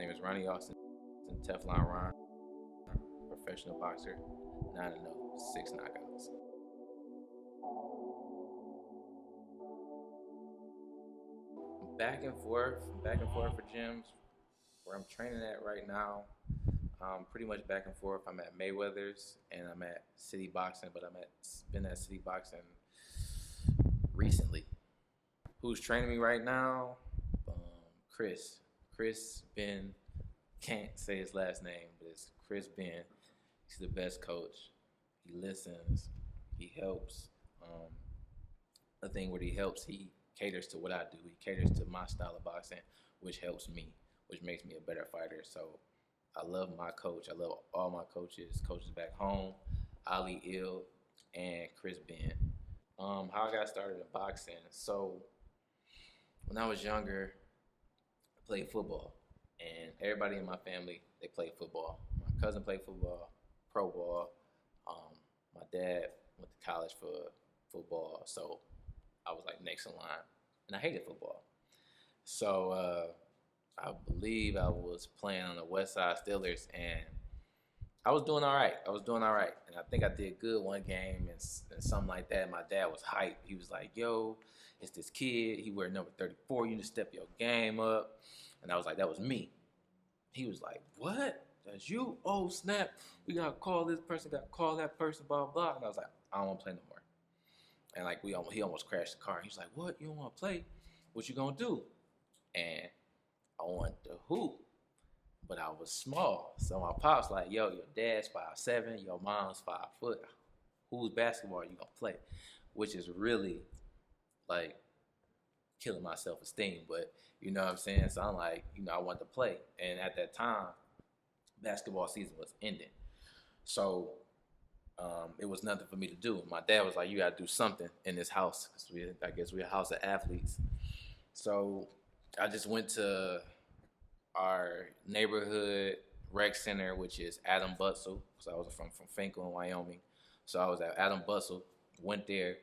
name is Ronnie Austin, Teflon Ron, professional boxer, 9-0, 6 knockouts. Back and forth for gyms. Where I'm training at right now, pretty much back and forth. I'm at Mayweather's and I'm at City Boxing, but been at City Boxing recently. Who's training me right now? Chris. Chris Ben. Can't say his last name, but it's Chris Ben. He's the best coach. He listens. He helps. The thing where he helps, he caters to what I do. He caters to my style of boxing, which helps me, which makes me a better fighter. So I love my coach. I love all my coaches back home, Ali Ill and Chris Ben. How I got started in boxing. So when I was younger, I played football. And everybody in my family, they played football. My cousin played football, pro ball. My dad went to college for football, so I was like next in line. And I hated football. So I believe I was playing on the West Side Steelers, and I was doing all right. And I think I did good one game and something like that. My dad was hyped. He was like, yo, it's this kid. He wear number 34. You need to step your game up. And I was like, that was me. He was like, what? That's you? Oh, snap. We got to call this person, got to call that person, blah, blah. And I was like, I don't want to play no more. And like he almost crashed the car. He was like, what? You don't want to play? What you going to do? And I wanted to hoop, but I was small. So my pop's like, yo, your dad's 5'7", your mom's 5 foot. Whose basketball are you going to play? Which is really like killing my self-esteem, but you know what I'm saying? So I'm like, I wanted to play. And at that time, basketball season was ending. So it was nothing for me to do. My dad was like, you got to do something in this house, because I guess we're a house of athletes. So I just went to our neighborhood rec center, which is Adam Butzel. So I was from Finkel in Wyoming. So I was at Adam Butzel, went there,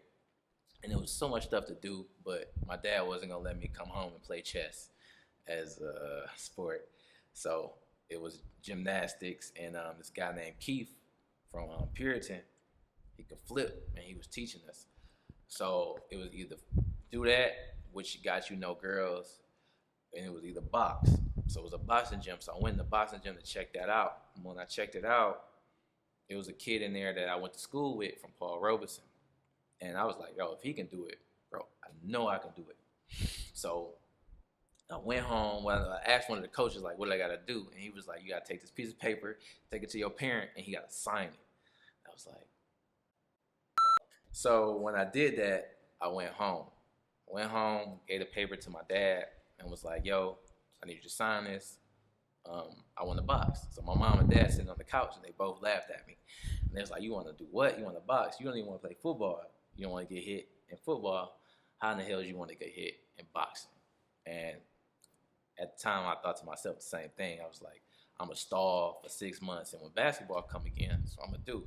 and there was so much stuff to do, but my dad wasn't going to let me come home and play chess as a sport. So it was gymnastics, and this guy named Keith from Puritan, he could flip, and he was teaching us. So it was either do that, which got girls, and it was either box. So it was a boxing gym. So I went in the boxing gym to check that out. And when I checked it out, it was a kid in there that I went to school with from Paul Robeson. And I was like, yo, if he can do it, bro, I know I can do it. So I went home. Well, I asked one of the coaches, like, what do I got to do? And he was like, you got to take this piece of paper, take it to your parent, and he got to sign it. I was like, so when I did that, I went home. Gave the paper to my dad, and was like, yo, I need you to sign this. I want to box. So my mom and dad sitting on the couch, and they both laughed at me. And they was like, you want to do what? You want to box? You don't even want to play football. You don't want to get hit in football. How in the hell do you want to get hit in boxing? And at the time, I thought to myself the same thing. I was like, I'm going to stall for 6 months, and when basketball come again, that's what I'm going to do.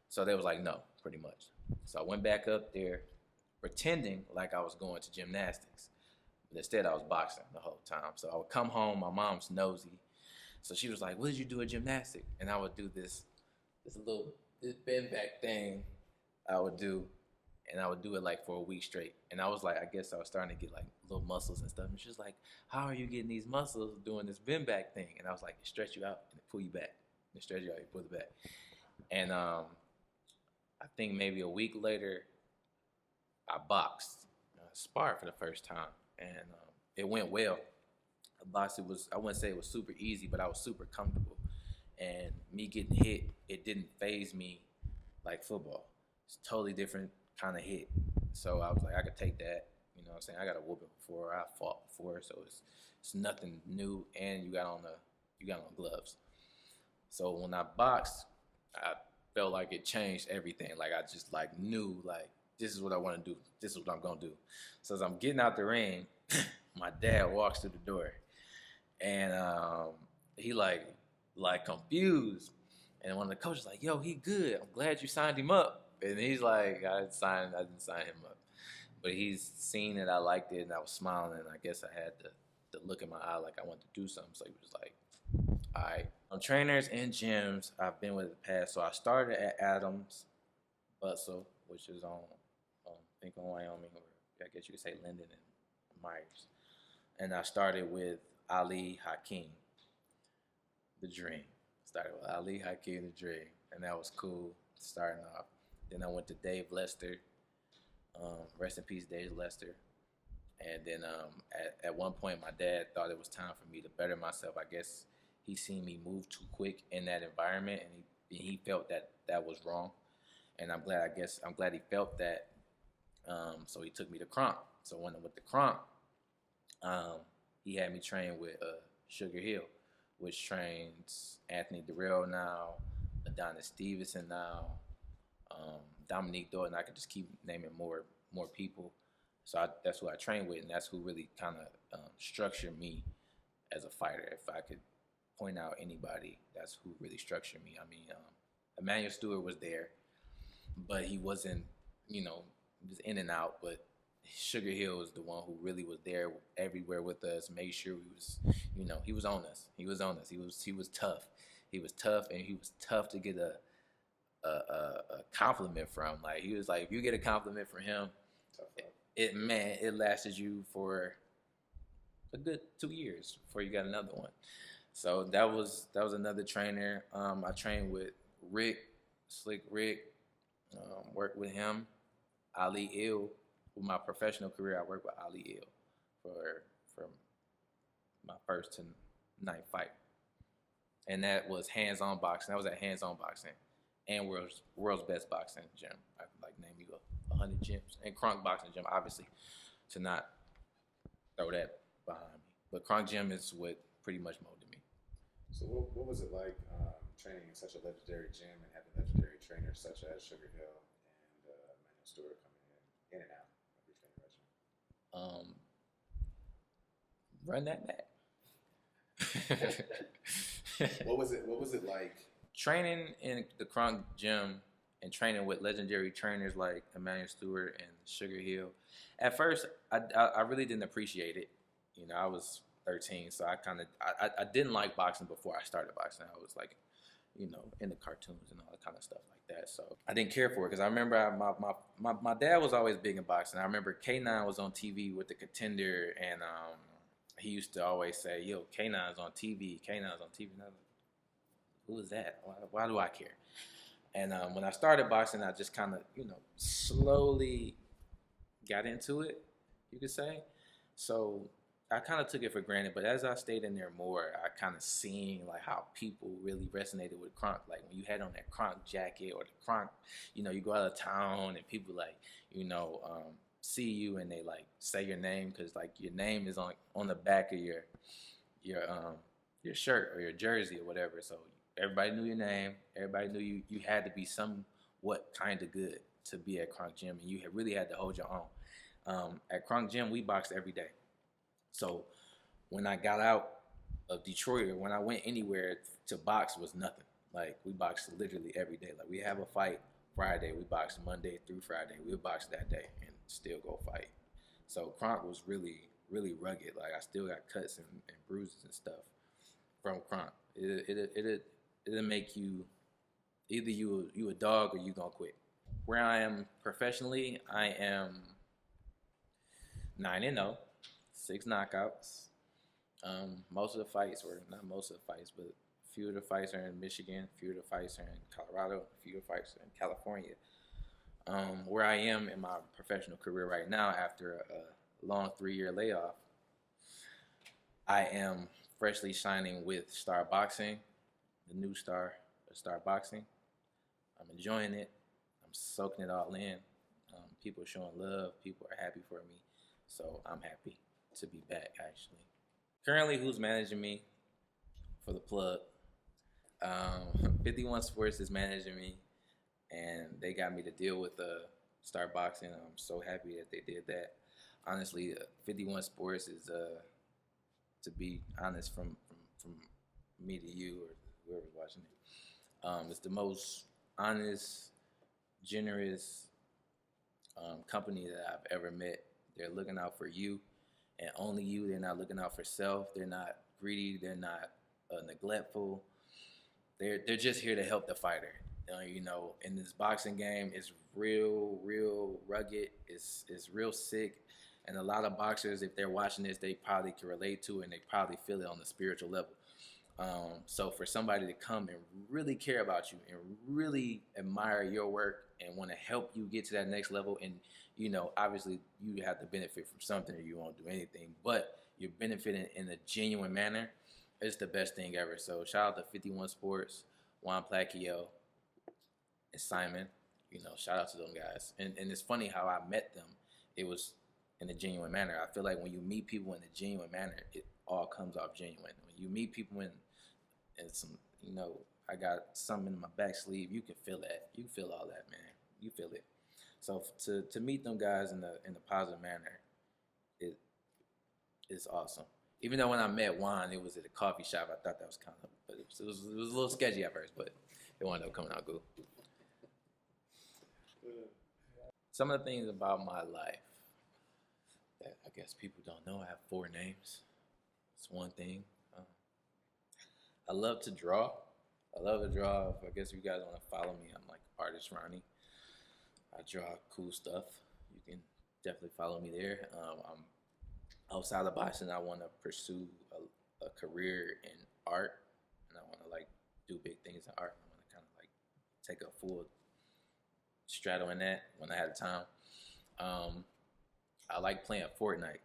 So they was like, no, pretty much. So I went back up there pretending like I was going to gymnastics. But instead, I was boxing the whole time. So I would come home. My mom's nosy. So she was like, what did you do at gymnastics? And I would do this bend back thing I would do. And I would do it like for a week straight. And I was like, I guess I was starting to get like little muscles and stuff. And she was like, how are you getting these muscles doing this bend back thing? And I was like, it stretch you out and it pull you back. It stretch you out and pull it back. And I think maybe a week later, I boxed. I sparred for the first time. And it went well. I wouldn't say it was super easy, but I was super comfortable. And me getting hit, it didn't faze me like football. It's a totally different kind of hit. So I was like, I could take that. You know what I'm saying? I got a whooping before. I fought before, so it's nothing new. And you got on gloves. So when I boxed, I felt like it changed everything. Like I just like knew like this is what I want to do. This is what I'm gonna do. So as I'm getting out the ring, my dad walks through the door, and he like confused. And one of the coaches like, yo, he good. I'm glad you signed him up. And he's like, I didn't sign him up. But he's seen that I liked it, and I was smiling, and I guess I had to the look in my eye like I wanted to do something. So he was like, all right. Trainers and gyms I've been with in the past. So I started at Adams Bustle, which is on Lincoln, Wyoming, or I guess you could say Linden and Myers. And I started with Ali Hakeem, the Dream. Started with Ali Hakeem, the Dream, and that was cool starting off. Then I went to Dave Lester. Rest in peace, Dave Lester. And then at one point, my dad thought it was time for me to better myself. I guess he seen me move too quick in that environment, and he felt that was wrong. And I'm glad he felt that. So he took me to Kronk. So when I went to Kronk, he had me train with Sugar Hill, which trains Anthony Durrell now, Adonis Stevenson now, Dominique Dorton. I could just keep naming more people. So that's who I train with, and that's who really kind of structured me as a fighter. If I could point out anybody, that's who really structured me. I mean, Emmanuel Stewart was there, but he wasn't, he was in and out. But Sugar Hill was the one who really was there everywhere with us, made sure he was, he was on us. He was on us. He was tough. He was tough, and he was tough to get a compliment from. Like, he was like, if you get a compliment from him, it lasted you for a good 2 years before you got another one. So that was another trainer. I trained with Rick, Slick Rick. Worked with him. Ali Ill. With my professional career, I worked with Ali Ill for my first to ninth fight, and that was hands-on boxing. That was at hands-on boxing and world's best boxing gym. I could like name you 100 gyms, and Kronk boxing gym, obviously, to not throw that behind me. But Kronk gym is what pretty much molded me. So what was it like training in such a legendary gym and having legendary trainers such as Sugar Hill and Emmanuel Stewart coming in and out of your training regimen? Run that back. What was it like? Training in the Kronk gym and training with legendary trainers like Emmanuel Stewart and Sugar Hill. At first, I really didn't appreciate it. I was 13, so I didn't like boxing before I started boxing. I was like, in the cartoons and all that kind of stuff like that. So I didn't care for it because I remember my dad was always big in boxing. I remember K9 was on TV with The Contender, and he used to always say, "Yo, K9's on TV. K9's on TV." And I was like, who is that? Why do I care? And when I started boxing, I just kind of, slowly got into it, you could say. So I kind of took it for granted. But as I stayed in there more, I kind of seen like how people really resonated with Kronk. Like when you had on that Kronk jacket or the Kronk, you go out of town and people like, see you and they like say your name because like your name is on the back of your shirt or your jersey or whatever. So everybody knew your name. Everybody knew you had to be somewhat kind of good to be at Kronk Gym, and you really had to hold your own. At Kronk Gym, we boxed every day. So when I got out of Detroit or when I went anywhere to box was nothing. Like we boxed literally every day. Like we have a fight Friday, we boxed Monday through Friday. We would box that day and still go fight. So Kronk was really, really rugged. Like I still got cuts and bruises and stuff from Kronk. It'll make you either you a dog or you gonna quit. Where I am professionally, I am 9-0, 6 knockouts. Most of the fights, or not most of the fights, but a few of the fights are in Michigan, a few of the fights are in Colorado, a few of the fights are in California. Where I am in my professional career right now, after a long 3-year layoff, I am freshly signing with Star Boxing, the new Star Boxing. I'm enjoying it. I'm soaking it all in. People are showing love. People are happy for me. So I'm happy to be back, actually. Currently, who's managing me for the plug? 51 Sports is managing me, and they got me to deal with Star Boxing. I'm so happy that they did that. Honestly, 51 Sports is, to be honest, from me to you or whoever's watching it, it's the most honest, generous company that I've ever met. They're looking out for you and only you. They're not looking out for self. They're not greedy. They're not neglectful. They're just here to help the fighter. You know, in this boxing game, it's real rugged. It's real sick. And a lot of boxers, if they're watching this, they probably can relate to it, and they probably feel it on the spiritual level. So for somebody to come and really care about you and really admire your work and want to help you get to that next level, and you know, obviously you have to benefit from something or you won't do anything, but you're benefiting in a genuine manner, it's the best thing ever. So shout out to 51 Sports, Juan Placchio, and Simon. You know, shout out to them guys. And it's funny how I met them. It was in a genuine manner. I feel like when you meet people in a genuine manner, it all comes off genuine. When you meet people in some, you know, I got something in my back sleeve, you can feel that. You feel all that, man. You feel it. So to meet them guys in a positive manner, it's awesome. Even though when I met Juan, it was at a coffee shop. I thought that was kind of, but it was a little sketchy at first, but it wound up coming out good. Some of the things about my life that I guess people don't know, I have 4 names. It's one thing. I love to draw. I guess if you guys want to follow me, I'm like artist Ronnie. I draw cool stuff. You can definitely follow me there. I'm outside of boxing. I want to pursue a career in art, and I want to like do big things in art. I want to kind of like take a full straddle in that when I have time. I like playing Fortnite.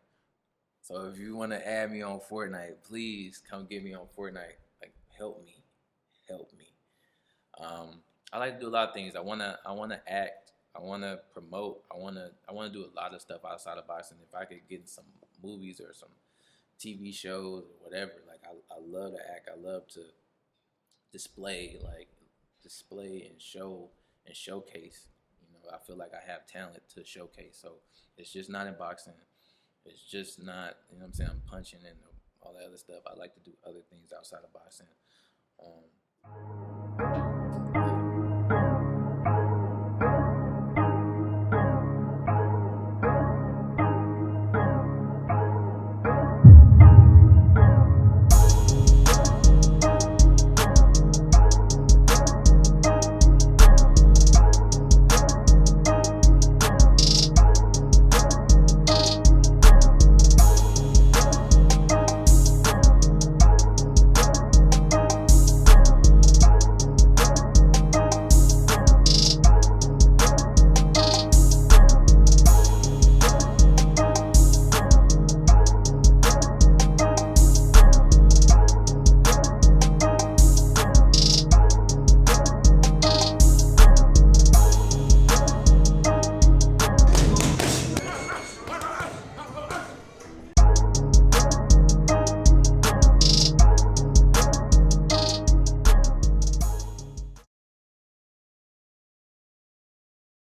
So if you want to add me on Fortnite, please come get me on Fortnite. Like, help me. I like to do a lot of things. I wanna act. I wanna promote. I wanna do a lot of stuff outside of boxing. If I could get in some movies or some TV shows or whatever, like I love to act. I love to display and show and showcase. You know, I feel like I have talent to showcase. So it's just not in boxing. It's just not, you know what I'm saying, I'm punching and all that other stuff. I like to do other things outside of boxing.